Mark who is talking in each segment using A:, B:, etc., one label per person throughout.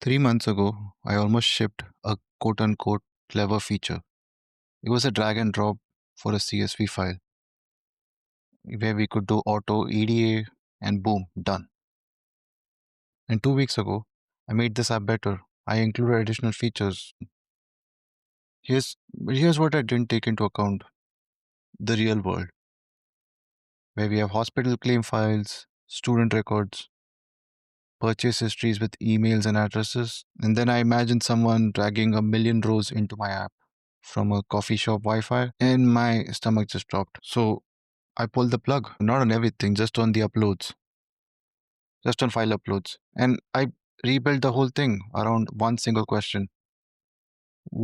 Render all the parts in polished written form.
A: 3 months ago, I almost shipped a quote unquote clever feature. It was a drag and drop for a CSV file where we could do auto EDA and boom, done. And 2 weeks ago, I made this app better. I included additional features. Here's what I didn't take into account: the real world, where we have hospital claim files, student records, purchase histories with emails and addresses. And then I imagined someone dragging a million rows into my app from a coffee shop Wi Fi, and my stomach just dropped. So I pulled the plug, not on everything, just on the uploads, just on file uploads. And I rebuilt the whole thing around one single question: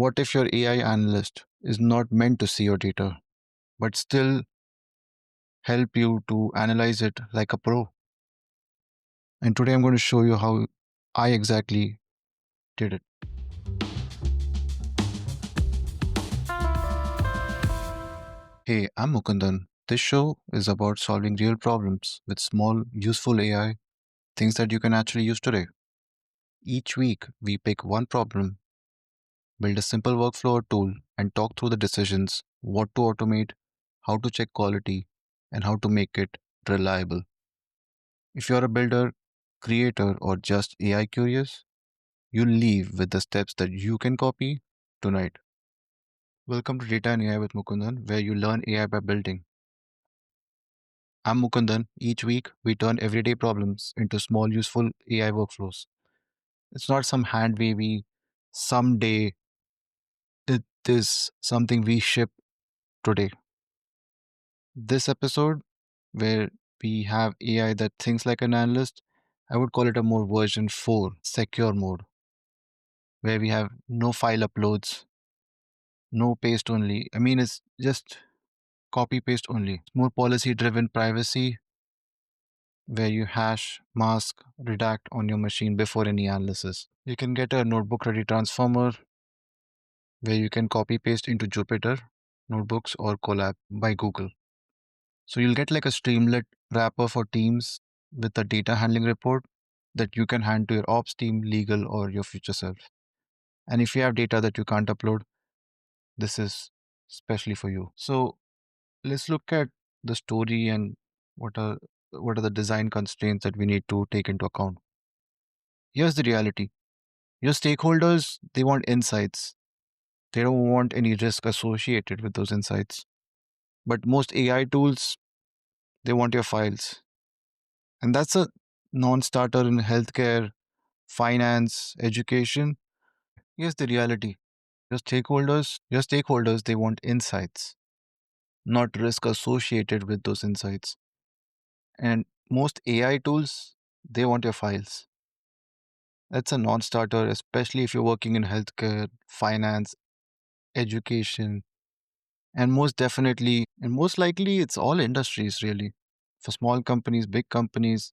A: what if your AI analyst is not meant to see your data, but still help you to analyze it like a pro? And today I'm going to show you how I exactly did it. Hey, I'm Mukundan. This show is about solving real problems with small, useful AI, things that you can actually use today. Each week, we pick one problem, build a simple workflow or tool, and talk through the decisions: what to automate, how to check quality, and how to make it reliable. If you're a builder, creator, or just AI curious, you'll leave with the steps that you can copy tonight. Welcome to Data and AI with Mukundan, where you learn AI by building. I'm Mukundan. Each week, we turn everyday problems into small, useful AI workflows. It's not some hand wavy, someday. It is something we ship today. This episode, where we have AI that thinks like an analyst, I would call it a more version 4 secure mode, where we have no file uploads, no paste only. I mean, it's just copy paste only. More policy driven privacy, where you hash, mask, redact on your machine before any analysis. You can get a notebook ready transformer where you can copy paste into Jupyter notebooks or Colab by Google. So you'll get like a Streamlit wrapper for teams with a data handling report that you can hand to your ops team, legal, or your future self. And if you have data that you can't upload, this is especially for you. So let's look at the story and what are what are the design constraints that we need to take into account. Here's the reality. Your stakeholders, they want insights. They don't want any risk associated with those insights. But most AI tools, they want your files. And that's a non starter in healthcare, finance, education. Here's the reality. Your stakeholders, they want insights, not risk associated with those insights. And most AI tools, they want your files. That's a non starter, especially if you're working in healthcare, finance, education, and most likely, it's all industries really. For small companies, big companies,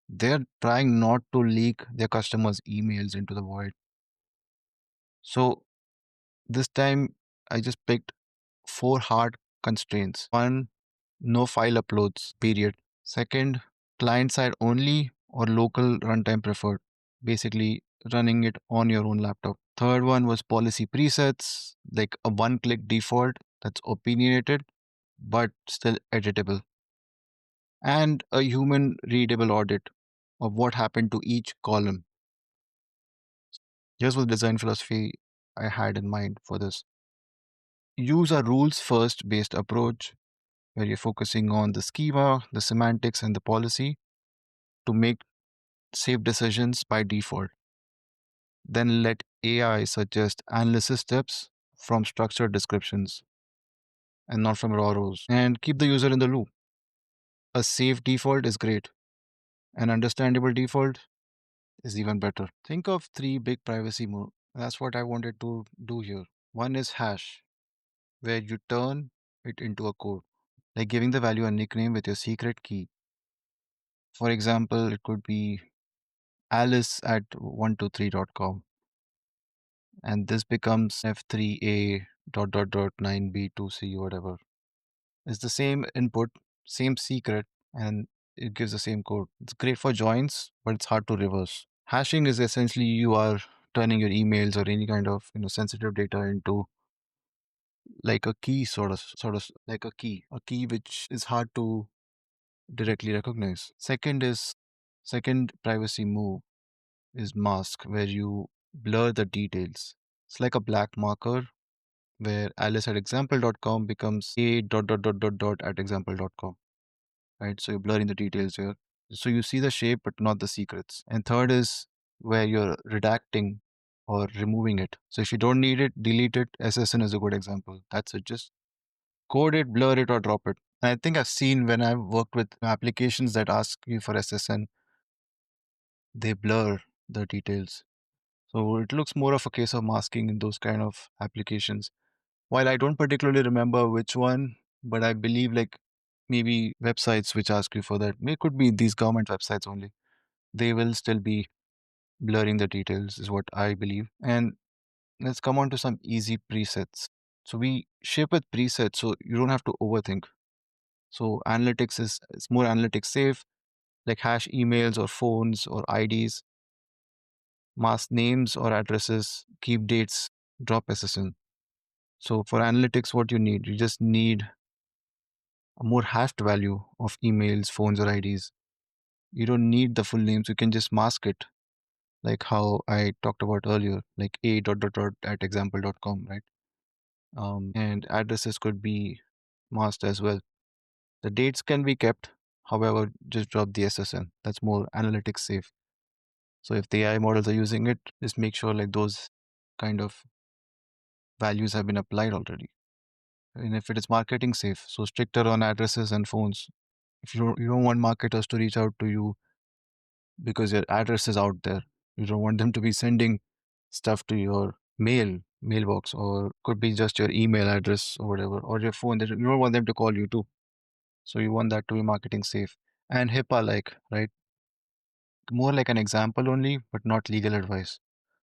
A: they're trying not to leak their customers' emails into the void. So this time, I just picked four hard constraints. One, no file uploads, period. Second, client side only or local runtime preferred, basically running it on your own laptop. Third one was policy presets, like a one click default that's opinionated but still editable, and a human readable audit of what happened to each column. Here's what design philosophy I had in mind for this: use a rules first based approach where you're focusing on the schema, the semantics, and the policy to make safe decisions by default. Then let AI suggest analysis steps from structured descriptions and not from raw rows. And keep the user in the loop. A safe default is great, an understandable default is even better. Think of three big privacy modes. That's what I wanted to do here. One is hash, where you turn it into a code, like giving the value a nickname with your secret key. For example, it could be alice at 123.com, and this becomes f3a dot 9b2c, whatever. It's the same input, same secret, and it gives the same code. It's great for joins, but it's hard to reverse. Hashing is essentially you are turning your emails or any kind of sensitive data into like a key sort of like a key which is hard to directly recognize. Second privacy move is mask, where you blur the details. It's like a black marker where Alice at example.com becomes a dot at example.com, right? So you're blurring the details here. So you see the shape but not the secrets. And third is where you're redacting or removing it. So if you don't need it, delete it. SSN is a good example. That's it. Just code it, blur it, or drop it. And I think I've seen when I've worked with applications that ask you for SSN, they blur the details. So it looks more of a case of masking in those kind of applications. While I don't particularly remember which one, but I believe like maybe websites which ask you for that, may could be these government websites only. They will still be blurring the details, is what I believe. And let's come on to some easy presets. So we shape with presets so you don't have to overthink. So analytics is it's more analytics safe, like hash emails or phones or IDs, mask names or addresses, keep dates, drop SSN. So for analytics, what you just need a more hashed value of emails, phones, or IDs. You don't need the full names. You can just mask it, like how I talked about earlier, like a dot at example.com, right? And addresses could be masked as well. The dates can be kept. However, just drop the SSN. That's more analytics safe. So if the AI models are using it, just make sure like those kind of values have been applied already. And if it is marketing safe, so stricter on addresses and phones. If you don't want marketers to reach out to you because your address is out there, you don't want them to be sending stuff to your mailbox, or could be just your email address or whatever, or your phone. You don't want them to call you too. So you want that to be marketing safe and HIPAA like, right? More like an example only, but not legal advice.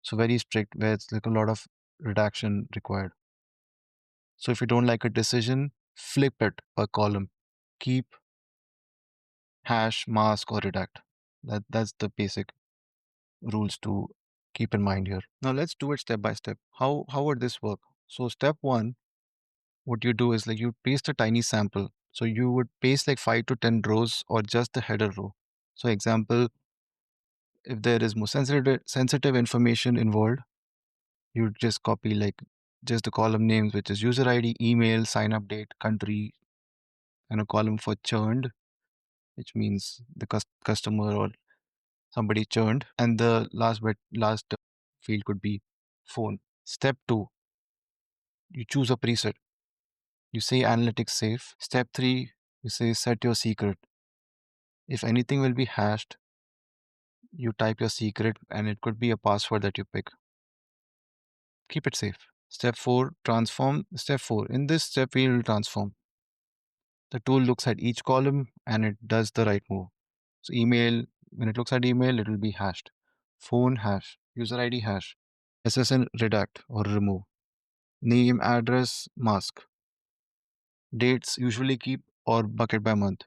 A: So very strict, where it's like a lot of redaction required. So if you don't like a decision, flip it a column. Keep, hash, mask, or redact. That's the basic rules to keep in mind here. Now let's do it step by step. How would this work? So step one, what you do is like you paste a tiny sample. So you would paste like 5 to 10 rows or just the header row. So example, if there is more sensitive information involved, you just copy like just the column names, which is user ID, email, sign up date, country, and a column for churned, which means the customer or somebody churned, and the last field could be phone. Step two, you choose a preset. You say analytics safe. Step three, you say set your secret. If anything will be hashed, you type your secret, and it could be a password that you pick. Keep it safe. Step four, transform. Step four, in this step we will transform. The tool looks at each column and it does the right move. So email, when it looks at email, it will be hashed. Phone hash, user ID hash, SSN redact or remove, name, address, mask, dates usually keep or bucket by month.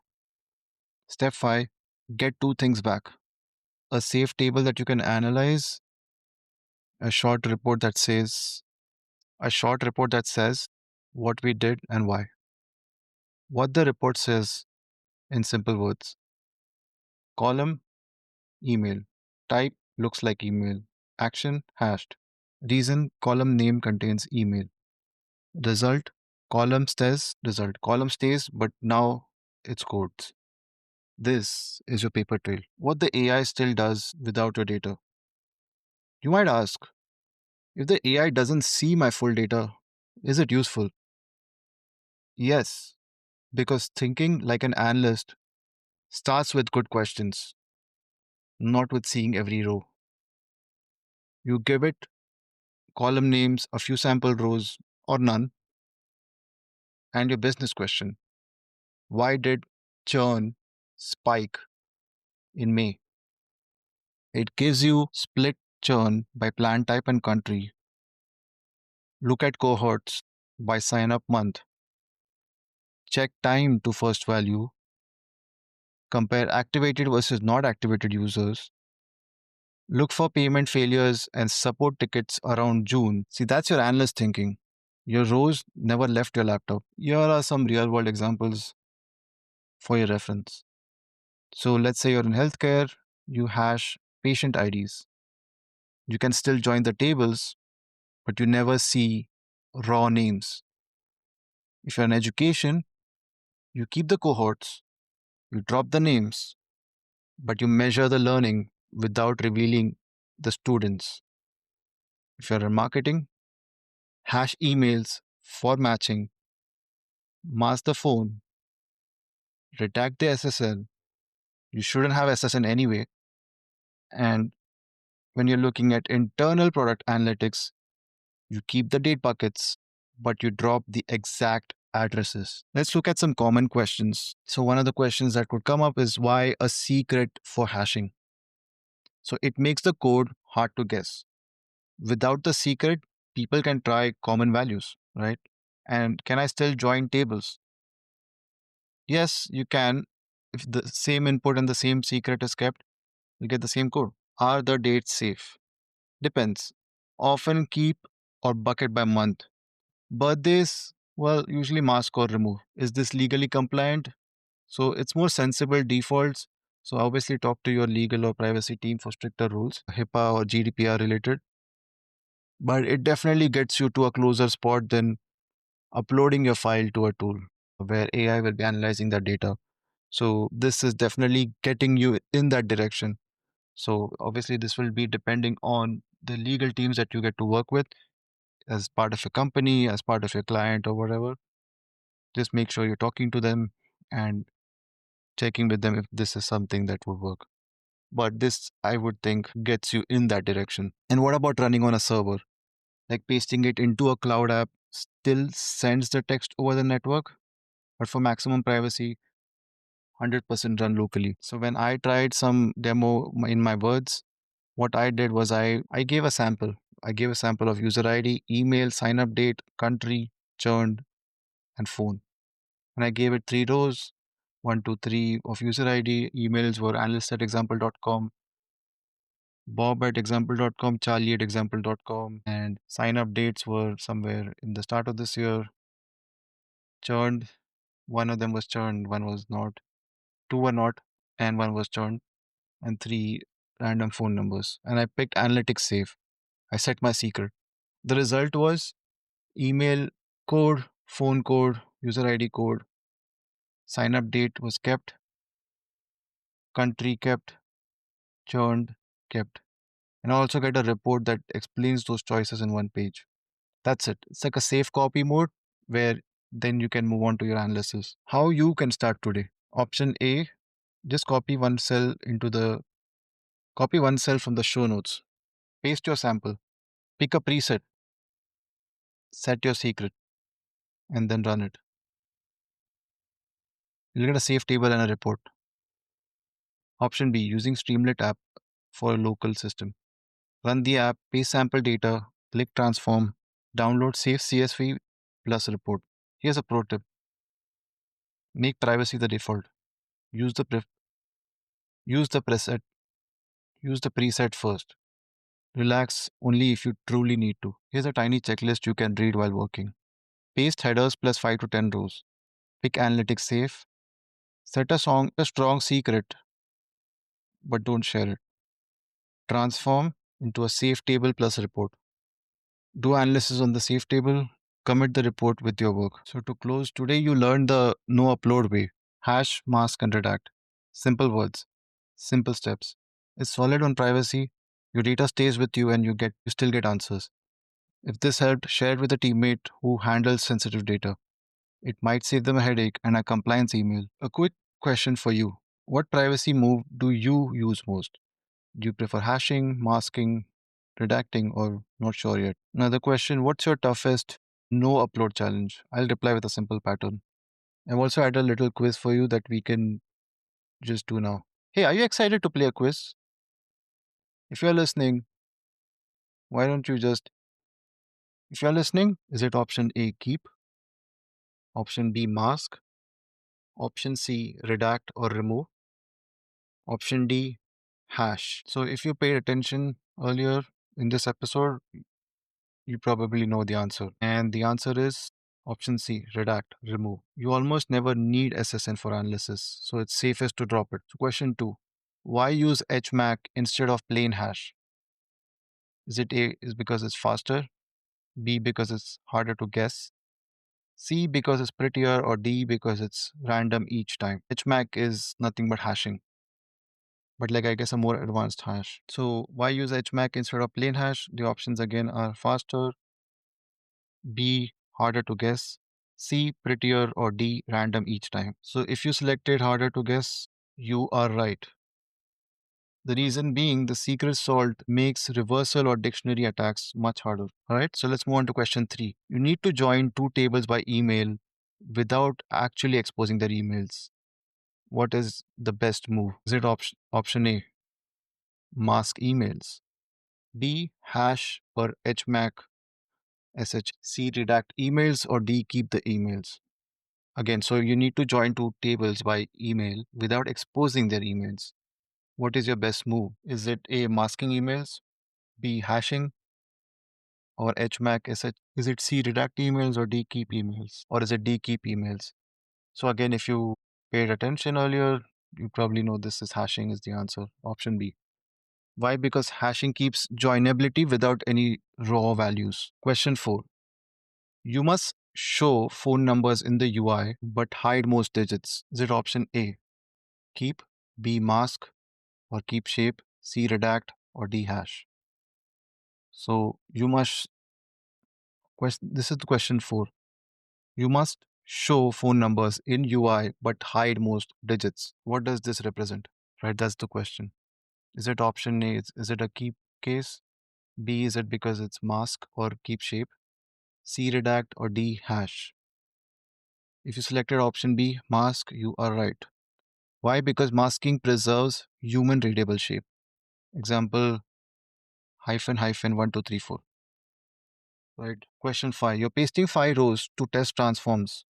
A: Step 5, get two things back. A safe table that you can analyze, a short report that says what we did and why. What the report says in simple words. Column, email. Type, looks like email. Action, hashed. Reason, column name contains email. Result, column says result. Column stays, but now it's codes. This is your paper trail. What the AI still does without your data. You might ask, if the AI doesn't see my full data, is it useful? Yes, because thinking like an analyst starts with good questions, not with seeing every row. You give it column names, a few sample rows, or none, and your business question. Why did churn spike in May? It gives you split churn by plan type and country. Look at cohorts by sign up month. Check time to first value. Compare activated versus not activated users. Look for payment failures and support tickets around June. See, that's your analyst thinking. Your rows never left your laptop. Here are some real world examples for your reference. So let's say you're in healthcare, you hash patient IDs. You can still join the tables, but you never see raw names. If you're in education, you keep the cohorts, you drop the names, but you measure the learning without revealing the students. If you're in marketing, hash emails for matching, mask the phone, redact the SSN. You shouldn't have SSN anyway. And when you're looking at internal product analytics, you keep the date buckets, but you drop the exact addresses. Let's look at some common questions. So, one of the questions that could come up is why a secret for hashing? So, it makes the code hard to guess. Without the secret, people can try common values, right? And can I still join tables? Yes, you can. If the same input and the same secret is kept, you get the same code. Are the dates safe? Depends. Often keep or bucket by month. Birthdays, well, usually mask or remove. Is this legally compliant? So it's more sensible defaults. So obviously talk to your legal or privacy team for stricter rules, HIPAA or GDPR related. But it definitely gets you to a closer spot than uploading your file to a tool where AI will be analyzing that data. So this is definitely getting you in that direction. So obviously this will be depending on the legal teams that you get to work with as part of your company, as part of your client or whatever. Just make sure you're talking to them and checking with them if this is something that would work. But this, I would think, gets you in that direction. And what about running on a server? Like pasting it into a cloud app still sends the text over the network, but for maximum privacy, 100% run locally. So when I tried some demo in my words, what I did was I gave a sample. I gave a sample of user ID, email, sign up date, country, churned, and phone. And I gave it 3 rows, 1, 2, 3 of user ID. Emails were analyst@example.com, bob@example.com, charlie@example.com, and sign up dates were somewhere in the start of this year. Churned, one of them was churned, one was not, two were not, and one was churned, and three random phone numbers. And I picked analytics safe. I set my secret. The result was email code, phone code, user ID code, sign up date was kept, country kept, churned, kept. And I also get a report that explains those choices in one page. That's it. It's like a safe copy mode where then you can move on to your analysis. How you can start today. Option A, just copy one cell from the show notes. Paste your sample. Pick a preset, set your secret, and then run it. You'll get a safe table and a report. Option B, using Streamlit app for a local system. Run the app, paste sample data, click transform, download safe CSV plus report. Here's a pro tip. Make privacy the default. Use the pre- use the preset use the preset first. Relax only if you truly need to. Here's a tiny checklist you can read while working. Paste headers plus 5 to 10 rows. Pick analytics safe. Set a strong secret, but don't share it. Transform into a safe table plus report. Do analysis on the safe table. Commit the report with your work. So to close, today you learned the no upload way. Hash, mask, and redact. Simple words, simple steps. It's solid on privacy. Your data stays with you and you still get answers. If this helped, share it with a teammate who handles sensitive data. It might save them a headache and a compliance email. A quick question for you. What privacy move do you use most? Do you prefer hashing, masking, redacting, or not sure yet? Another question. What's your toughest no upload challenge? I'll reply with a simple pattern. I've also had a little quiz for you that we can just do now. Hey, are you excited to play a quiz? If you're listening, why don't you just, if you're listening, is it option A, keep, option B, mask, option C, redact or remove, option D, hash. So if you paid attention earlier in this episode, you probably know the answer. And the answer is option C, redact, remove. You almost never need SSN for analysis, so it's safest to drop it. So question 2, why use HMAC instead of plain hash? Is it A, is because it's faster, B, because it's harder to guess, C, because it's prettier, or D, because it's random each time? HMAC is nothing but hashing, but like I guess a more advanced hash. So why use HMAC instead of plain hash? The options again are faster, B, harder to guess, C, prettier, or D, random each time. So if you selected harder to guess, you are right. The reason being the secret salt makes reversal or dictionary attacks much harder. All right, so let's move on to question 3. You need to join two tables by email without actually exposing their emails. What is the best move? Is it option A, mask emails, B, hash per HMAC C, redact emails, or D, keep the emails? Again, so you need to join two tables by email without exposing their emails. What is your best move? Is it A, masking emails, B, hashing, or HMAC SH? Is it C, redact emails, or D, keep emails? Or is it D, keep emails? So again, if you paid attention earlier, you probably know this is hashing is the answer. Option B. Why? Because hashing keeps joinability without any raw values. Question 4. You must show phone numbers in the UI but hide most digits. Is it option A, keep, B, mask, or keep shape, C, redact, or D, hash? So you must, this is the question 4. You must show phone numbers in UI but hide most digits. What does this represent? Right, that's the question. Is it option A, is it a keep case? B, is it because it's mask or keep shape? C, redact, or D, hash? If you selected option B, mask, you are right. Why? Because masking preserves human readable shape. Example, hyphen, hyphen, 1, 2, 3, 4. Right. Question 5. You're pasting 5 rows to test transforms.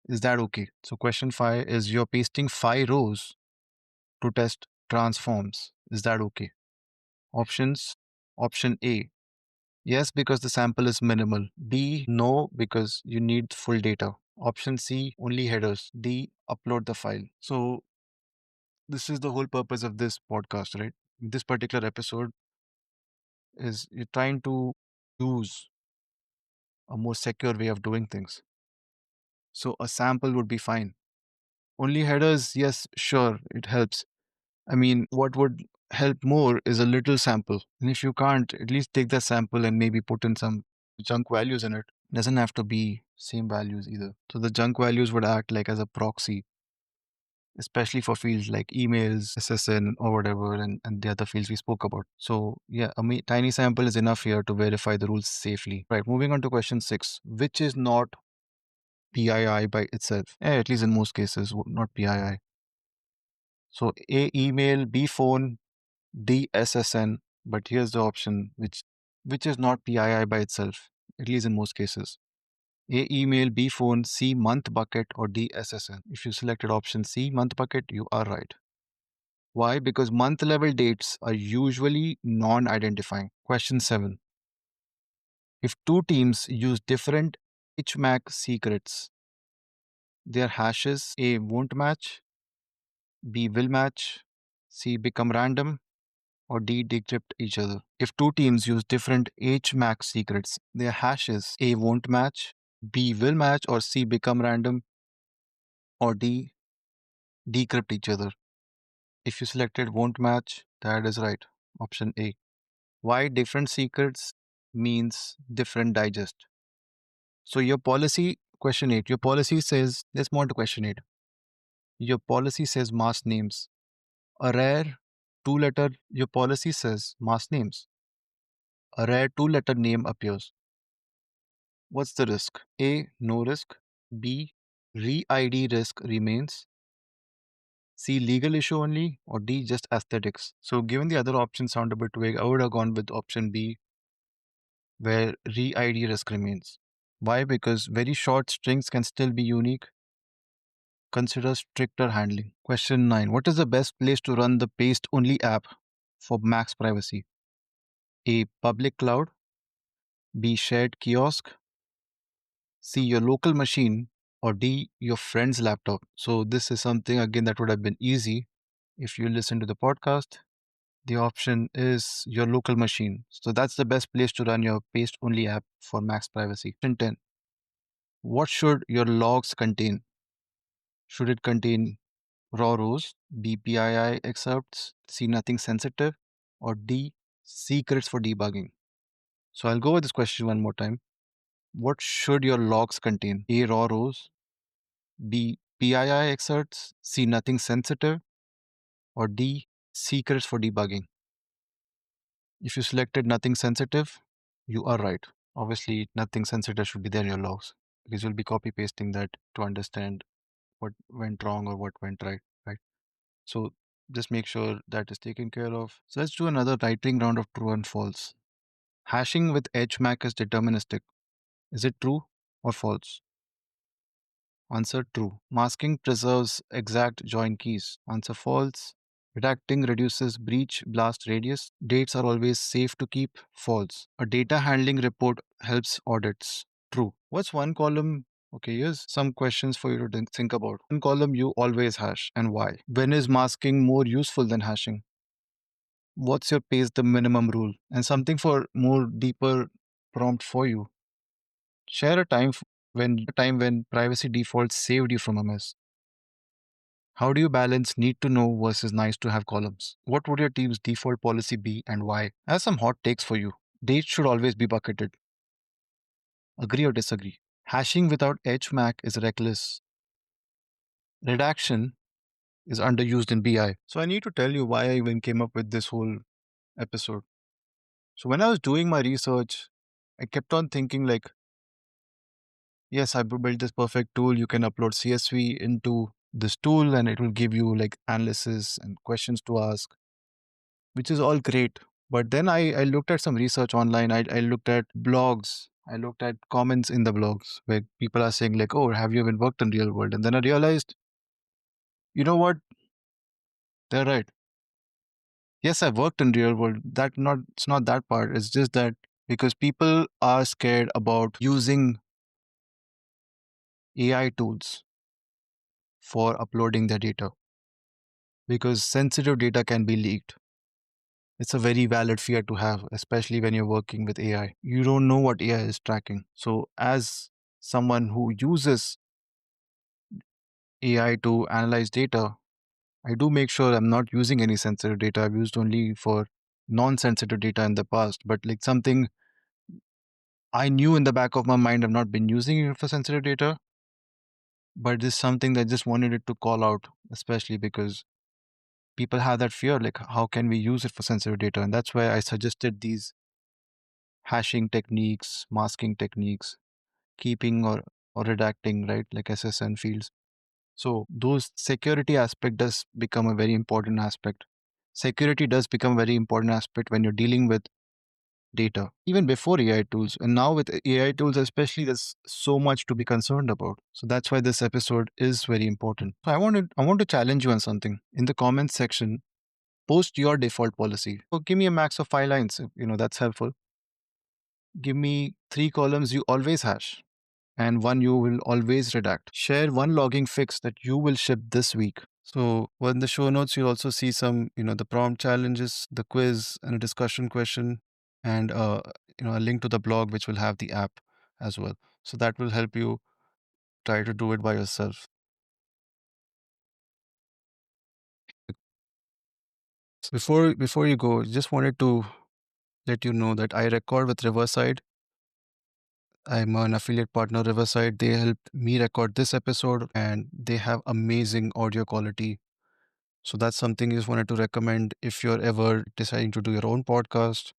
A: Is that okay? So question 5 is you're pasting 5 rows to test transforms. Is that okay? Options. Option A, yes, because the sample is minimal. B, no, because you need full data. Option C, only headers. D, upload the file. So this is the whole purpose of this podcast, right? This particular episode is you're trying to use a more secure way of doing things. So a sample would be fine. Only headers, yes, sure, it helps. I mean, what would help more is a little sample. And if you can't, at least take that sample and maybe put in some junk values in it. Doesn't have to be same values either. So the junk values would act like as a proxy, especially for fields like emails, SSN, or whatever, and the other fields we spoke about. So yeah, a tiny sample is enough here to verify the rules safely. Right, moving on to question 6, which is not PII by itself. At least in most cases, not PII. So A, email, B, phone, D, SSN, but here's the option which is not PII by itself, at least in most cases. A, email, B, phone, C, month bucket, or D, SSN. If you selected option C, month bucket, you are right. Why? Because month level dates are usually non-identifying. Question 7. If two teams use different HMAC secrets, their hashes A, won't match, B, will match, C, become random, or D, decrypt each other. If two teams use different HMAC secrets, their hashes A, won't match, B, will match, or C, become random, or D, decrypt each other. If you selected won't match, that is right. Option A. Why different secrets means different digest. So your policy, question 8, your policy says, let's move on to question 8. Your policy says mass names. A rare two-letter, your policy says mass names. A rare two-letter name appears. What's the risk? A, no risk. B, re-ID risk remains. C, legal issue only, or D, just aesthetics. So given the other options sound a bit vague, I would have gone with option B, where re-ID risk remains. Why? Because very short strings can still be unique. consider stricter handling. Question 9. What is the best place to run the paste only app for max privacy? A. Public cloud. B. Shared kiosk. C. Your local machine. Or D. Your friend's laptop. So, this is something again that would have been easy if you listen to the podcast. The option is your local machine. So, that's the best place to run your paste only app for max privacy. Question 10. What should your logs contain? Should it contain raw rows, B. PII excerpts, C. Nothing sensitive, or D. Secrets for debugging? So I'll go with this question one more time. What should your logs contain? A. Raw rows, B. PII excerpts, C. Nothing sensitive, or D. Secrets for debugging? If you selected nothing sensitive, you are right. Obviously, nothing sensitive should be there in your logs because you'll be copy pasting that to understand what went wrong or what went right, right? So just make sure that is taken care of. So let's do another writing round of true and false. Hashing with HMAC is deterministic. Is it true or false? Answer true. Masking preserves exact join keys. Answer false. Redacting reduces breach blast radius. Dates are always safe to keep. False. A data handling report helps audits. True. What's one column? Okay, here's some questions for you to think about. One column you always hash and why? When is masking more useful than hashing? What's your pace the minimum rule? And something for more deeper prompt for you. Share a time when privacy defaults saved you from a mess. How do you balance need to know versus nice to have columns? What would your team's default policy be and why? I have some hot takes for you. Dates should always be bucketed. Agree or disagree? Hashing without HMAC is reckless. Redaction is underused in BI. So I need to tell you why I even came up with this whole episode. So when I was doing my research, I kept on thinking like, yes, I built this perfect tool. You can upload CSV into this tool and it will give you like analysis and questions to ask, which is all great. But then I looked at some research online. I looked at blogs. I looked at comments in the blogs where people are saying like, oh, have you even worked in real world? And then I realized, you know what? They're right. Yes, I've worked in real world. It's not that part. It's just that because people are scared about using AI tools for uploading their data because sensitive data can be leaked. It's a very valid fear to have, especially when you're working with AI. You don't know what AI is tracking. So, as someone who uses AI to analyze data, I do make sure I'm not using any sensitive data. I've used only for non sensitive data in the past, but like something I knew in the back of my mind, I've not been using it for sensitive data, but this is something that I just wanted it to call out, especially because people have that fear like, how can we use it for sensitive data? And that's why I suggested these hashing techniques, masking techniques, keeping or redacting, right? Like SSN fields. So those security aspect does become a very important aspect. Security does become a very important aspect when you're dealing with data, even before AI tools. And now with AI tools, especially, there's so much to be concerned about. So that's why this episode is very important. So I want to challenge you on something. In the comments section, post your default policy. So give me a max of 5 lines. That's helpful. Give me 3 columns you always hash and one you will always redact. Share one logging fix that you will ship this week. So, well, in the show notes, you'll also see some, the prompt challenges, the quiz, and a discussion question, and a link to the blog which will have the app as well. So that will help you try to do it by yourself. Before you go, just wanted to let you know that I record with Riverside. I'm an affiliate partner, Riverside. They helped me record this episode and they have amazing audio quality. So that's something I just wanted to recommend if you're ever deciding to do your own podcast.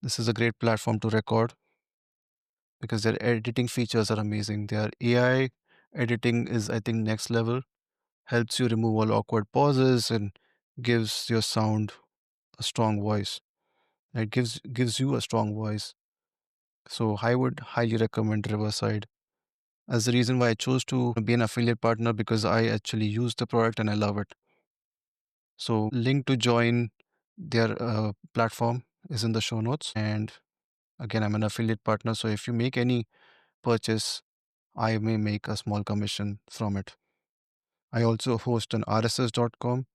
A: This is a great platform to record because their editing features are amazing. Their AI editing is, I think, next level. Helps you remove all awkward pauses and gives your sound a strong voice. It gives you a strong voice. So I would highly recommend Riverside. as the reason why I chose to be an affiliate partner, because I actually use the product and I love it. So link to join their platform is in the show notes. And again, I'm an affiliate partner. So if you make any purchase, I may make a small commission from it. I also host an RSS.com.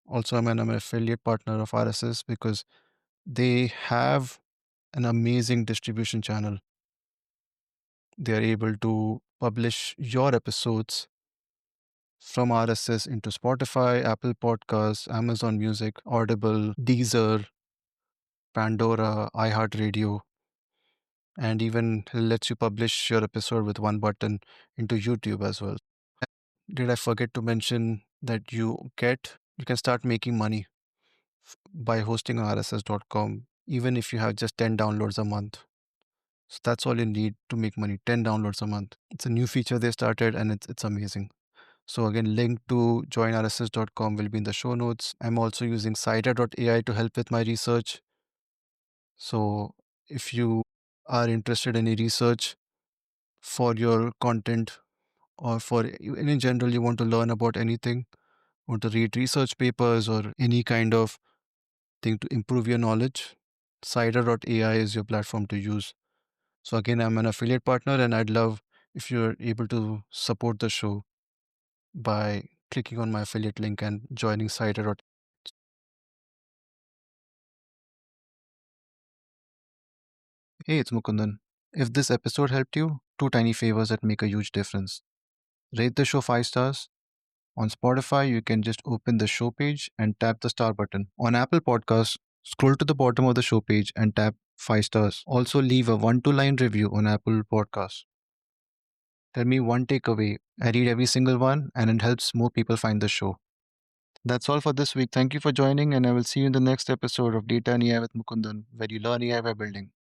A: Also, I'm an affiliate partner of RSS because they have an amazing distribution channel. They are able to publish your episodes from RSS into Spotify, Apple Podcasts, Amazon Music, Audible, Deezer, Pandora, iHeartRadio, and even lets you publish your episode with one button into YouTube as well. Did I forget to mention that you can start making money by hosting on RSS.com, even if you have just 10 downloads a month. So that's all you need to make money, 10 downloads a month. It's a new feature they started and it's amazing. So again, link to joinrss.com will be in the show notes. I'm also using cider.ai to help with my research. So if you are interested in any research for your content, or for in general you want to learn about anything, want to read research papers or any kind of thing to improve your knowledge, cider.ai is your platform to use. So again, I'm an affiliate partner and I'd love if you're able to support the show by clicking on my affiliate link and joining cider. Hey, it's Mukundan. If this episode helped you, two tiny favors that make a huge difference. Rate the show 5 stars. On Spotify, you can just open the show page and tap the star button. On Apple Podcasts, scroll to the bottom of the show page and tap 5 stars. Also, leave a 1 2 line review on Apple Podcasts. Tell me one takeaway. I read every single one and it helps more people find the show. That's all for this week. Thank you for joining, and I will see you in the next episode of Data and AI with Mukundan, where you learn AI by building.